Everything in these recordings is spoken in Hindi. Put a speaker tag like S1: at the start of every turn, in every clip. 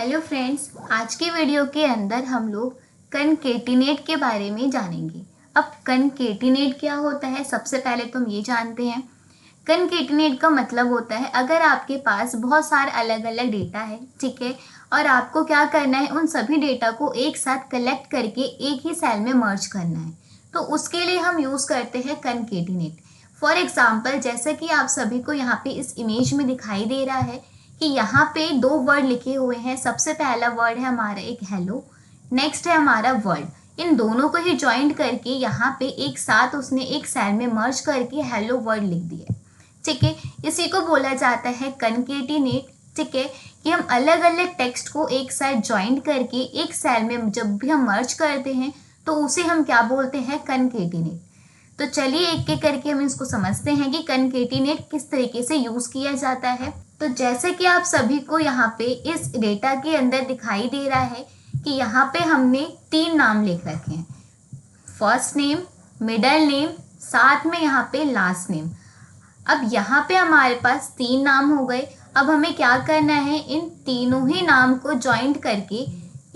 S1: हेलो फ्रेंड्स, आज के वीडियो के अंदर हम लोग कनकेटिनेट के बारे में जानेंगे। अब कनकेटिनेट क्या होता है, सबसे पहले तो हम ये जानते हैं। कनकेटिनेट का मतलब होता है अगर आपके पास बहुत सारे अलग अलग डेटा है, ठीक है, और आपको क्या करना है, उन सभी डेटा को एक साथ कलेक्ट करके एक ही सेल में मर्ज करना है, तो उसके लिए हम यूज़ करते हैं कनकेटिनेट। फॉर एग्जाम्पल, जैसे कि आप सभी को यहाँ पे इस इमेज में दिखाई दे रहा है कि यहाँ पे दो वर्ड लिखे हुए हैं। सबसे पहला वर्ड है हमारा एक हेलो, नेक्स्ट है हमारा वर्ल्ड। इन दोनों को ही ज्वाइंट करके यहाँ पे एक साथ उसने एक सेल में मर्ज करके हेलो वर्ल्ड लिख दिया, ठीक है। इसी को बोला जाता है कनकेटिनेट, ठीक है, कि हम अलग अलग टेक्स्ट को एक साथ ज्वाइंट करके एक सेल में जब भी हम मर्ज करते हैं तो उसे हम क्या बोलते हैं, कनकेटिनेट। तो चलिए एक एक करके हम इसको समझते हैं कि कनकेटिनेट किस तरीके से यूज किया जाता है। तो जैसे कि आप सभी को यहाँ पे इस डेटा के अंदर दिखाई दे रहा है कि यहाँ पे हमने 3 नाम लिख रखे हैं, फर्स्ट नेम, मिडल नेम, साथ में यहाँ पे लास्ट नेम। अब यहाँ पे हमारे पास 3 नाम हो गए। अब हमें क्या करना है, इन तीनों ही नाम को ज्वाइंट करके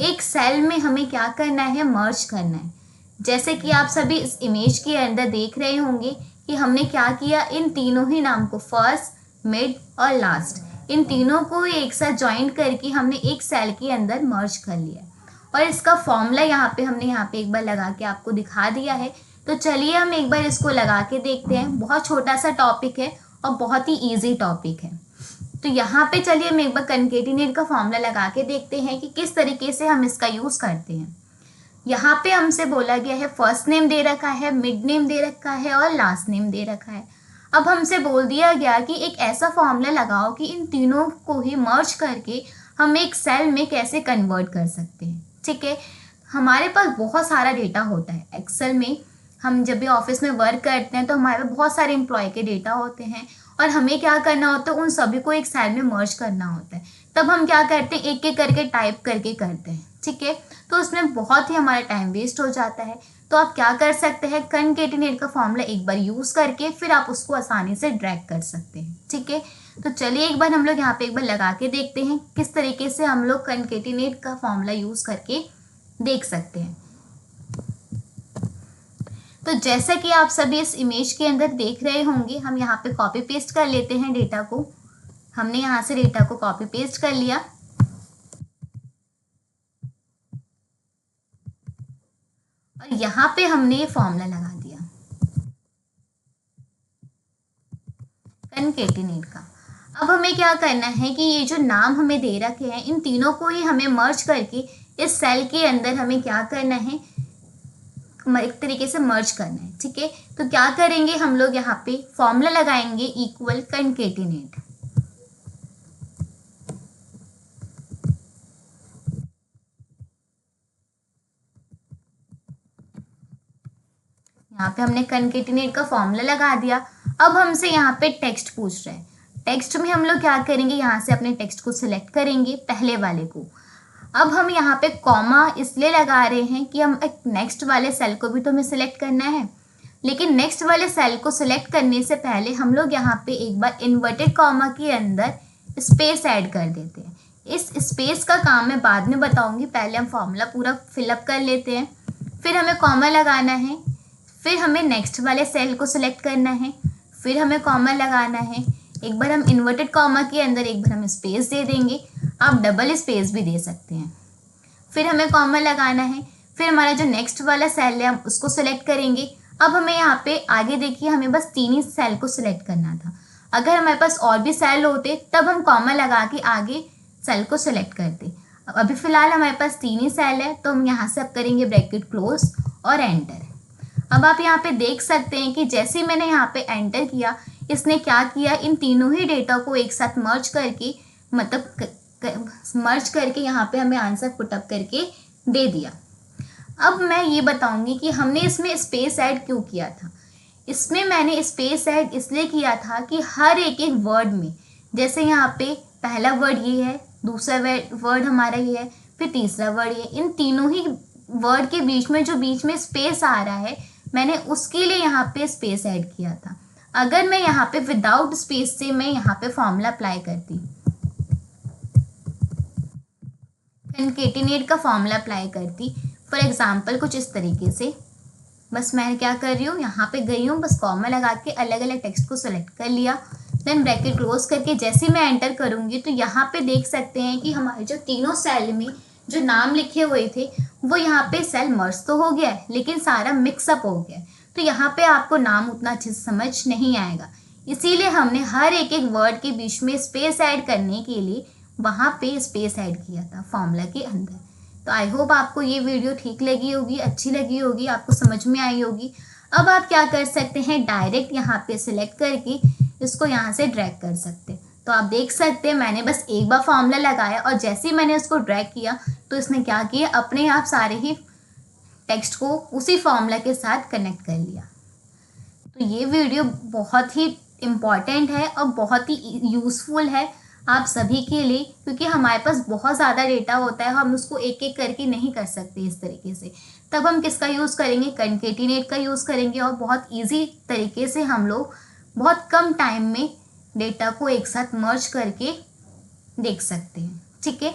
S1: एक सेल में हमें क्या करना है, मर्ज करना है। जैसे कि आप सभी इस इमेज के अंदर देख रहे होंगे कि हमने क्या किया, इन तीनों ही नाम को फर्स्ट, मिड और लास्ट, इन तीनों को एक साथ ज्वाइंट करके हमने एक सेल के अंदर मर्ज कर लिया। और इसका फॉर्मूला यहाँ पे हमने यहाँ पे एक बार लगा के आपको दिखा दिया है। तो चलिए हम एक बार इसको लगा के देखते हैं। बहुत छोटा सा टॉपिक है और बहुत ही ईजी टॉपिक है। तो यहाँ पे चलिए हम एक बार कनकेटिनेट का फॉर्मूला लगा के देखते हैं कि किस तरीके से हम इसका यूज़ करते हैं। यहाँ पे हमसे बोला गया है फर्स्ट नेम दे रखा है, मिड नेम दे रखा है और लास्ट नेम दे रखा है। अब हमसे बोल दिया गया कि एक ऐसा फॉर्मूला लगाओ कि इन तीनों को ही मर्ज करके हम एक सेल में कैसे कन्वर्ट कर सकते हैं, ठीक है। हमारे पास बहुत सारा डेटा होता है एक्सेल में। हम जब भी ऑफिस में वर्क करते हैं तो हमारे पास बहुत सारे एम्प्लॉय के डेटा होते हैं और हमें क्या करना होता है, उन सभी को एक सेल में मर्ज करना होता है। तब हम क्या करते हैं, एक एक करके टाइप करके करते हैं, ठीक है। तो उसमें बहुत ही हमारा टाइम वेस्ट हो जाता है। तो आप क्या कर सकते हैं, कनकेटिनेट का फॉर्मूला एक बार यूज़ करके फिर आप उसको आसानी से ड्रैग कर सकते हैं, ठीक है। तो चलिए एक बार हम लोग यहाँ पे एक बार लगा के देखते हैं किस तरीके से हम लोग कनकेटिनेट का फॉर्मूला यूज़ करके देख सकते हैं। तो जैसा कि आप सभी इस इमेज के अंदर देख रहे होंगे, हम यहाँ पे कॉपी पेस्ट कर लेते हैं डेटा को। हमने यहाँ से डेटा को कॉपी पेस्ट कर लिया और यहाँ पे हमने ये फॉर्मूला लगा दिया कनकेटिनेट का। अब हमें क्या करना है कि ये जो नाम हमें दे रखे हैं, इन तीनों को ही हमें मर्ज करके इस सेल के अंदर हमें क्या करना है, एक तरीके से मर्ज करना है, ठीक है। तो क्या करेंगे, हम लोग यहाँ पे फॉर्मूला लगाएंगे इक्वल कनकेटिनेट। यहाँ पे हमने कनकेटिनेट का फॉर्मूला लगा दिया। अब हमसे यहाँ पे टेक्स्ट पूछ रहा है। टेक्स्ट में हम लोग क्या करेंगे, यहाँ से अपने टेक्स्ट को सिलेक्ट करेंगे, पहले वाले को। अब हम यहाँ पे कॉमा इसलिए लगा रहे हैं कि हम एक नेक्स्ट वाले सेल को भी तो हमें सिलेक्ट करना है। लेकिन नेक्स्ट वाले सेल को सिलेक्ट करने से पहले हम लोग यहाँ पे एक बार इन्वर्टेड कॉमा के अंदर स्पेस ऐड कर देते हैं। इस स्पेस का काम मैं बाद में बताऊँगी, पहले हम फॉर्मूला पूरा फिलअप कर लेते हैं। फिर हमें कॉमा लगाना है, फिर हमें नेक्स्ट वाले सेल को सिलेक्ट करना है, फिर हमें कॉमा लगाना है। एक बार हम इन्वर्टेड कॉमा के अंदर एक बार हम स्पेस दे देंगे, आप डबल स्पेस भी दे सकते हैं। फिर हमें कॉमा लगाना है, फिर हमारा जो नेक्स्ट वाला सेल है हम उसको सिलेक्ट करेंगे। अब हमें यहाँ पे आगे देखिए, हमें बस 3 ही सेल को सिलेक्ट करना था। अगर हमारे पास और भी सेल होते तब हम कॉमा लगा के आगे सेल को सिलेक्ट करते। अभी फ़िलहाल हमारे पास 3 ही सेल है, तो हम यहाँ से अब करेंगे ब्रैकेट क्लोज और एंटर। अब आप यहाँ पे देख सकते हैं कि जैसे ही मैंने यहाँ पे एंटर किया, इसने क्या किया, इन तीनों ही डेटा को एक साथ मर्ज करके, मतलब मर्ज करके यहाँ पे हमें आंसर पुटअप करके दे दिया। अब मैं ये बताऊंगी कि हमने इसमें स्पेस ऐड क्यों किया था। इसमें मैंने स्पेस ऐड इसलिए किया था कि हर एक एक वर्ड में, जैसे यहाँ पे पहला वर्ड ये है, दूसरा वर्ड हमारा ये है, फिर तीसरा वर्ड ये, इन तीनों ही वर्ड के बीच में जो बीच में स्पेस आ रहा है, मैंने उसके लिए यहाँ पे स्पेस ऐड किया था। अगर मैं यहाँ पे विदाउट स्पेस से मैं यहाँ पे फॉर्मूला अप्लाई करती, कनकेटिनेट का फॉर्मूला अप्लाई करती। फॉर एग्जांपल कुछ इस तरीके से, बस मैं क्या कर रही हूँ, यहाँ पे गई हूँ, बस कॉमा लगा के अलग अलग टेक्स्ट को सेलेक्ट कर लिया, देन ब्रैकेट क्लोज करके जैसे मैं एंटर करूँगी तो यहाँ पे देख सकते हैं कि हमारे जो तीनों सेल में जो नाम लिखे हुए थे वो यहाँ पे सेल मर्ज तो हो गया है लेकिन सारा मिक्सअप हो गया है, तो यहाँ पे आपको नाम उतना अच्छे से समझ नहीं आएगा। इसीलिए हमने हर एक एक वर्ड के बीच में स्पेस ऐड करने के लिए वहाँ पे स्पेस ऐड किया था फॉर्मूला के अंदर। तो आई होप आपको ये वीडियो ठीक लगी होगी, अच्छी लगी होगी, आपको समझ में आई होगी। अब आप क्या कर सकते हैं, डायरेक्ट यहाँ पे सिलेक्ट करके इसको यहाँ से ड्रैग कर सकते हैं। तो आप देख सकते हैं मैंने बस एक बार फॉर्मूला लगाया और जैसे ही मैंने उसको ड्रैग किया तो इसने क्या किया, अपने आप सारे ही टेक्स्ट को उसी फॉर्मूला के साथ कनेक्ट कर लिया। तो ये वीडियो बहुत ही इम्पॉर्टेंट है और बहुत ही यूज़फुल है आप सभी के लिए, क्योंकि हमारे पास बहुत ज़्यादा डेटा होता है, हम उसको एक एक करके नहीं कर सकते इस तरीके से। तब हम किसका यूज़ करेंगे, कनकेटिनेट का यूज़ करेंगे और बहुत ईजी तरीके से हम लोग बहुत कम टाइम में डेटा को एक साथ मर्ज करके देख सकते हैं। ठीक है,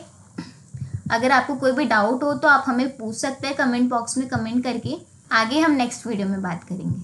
S1: अगर आपको कोई भी डाउट हो तो आप हमें पूछ सकते हैं कमेंट बॉक्स में कमेंट करके। आगे हम नेक्स्ट वीडियो में बात करेंगे।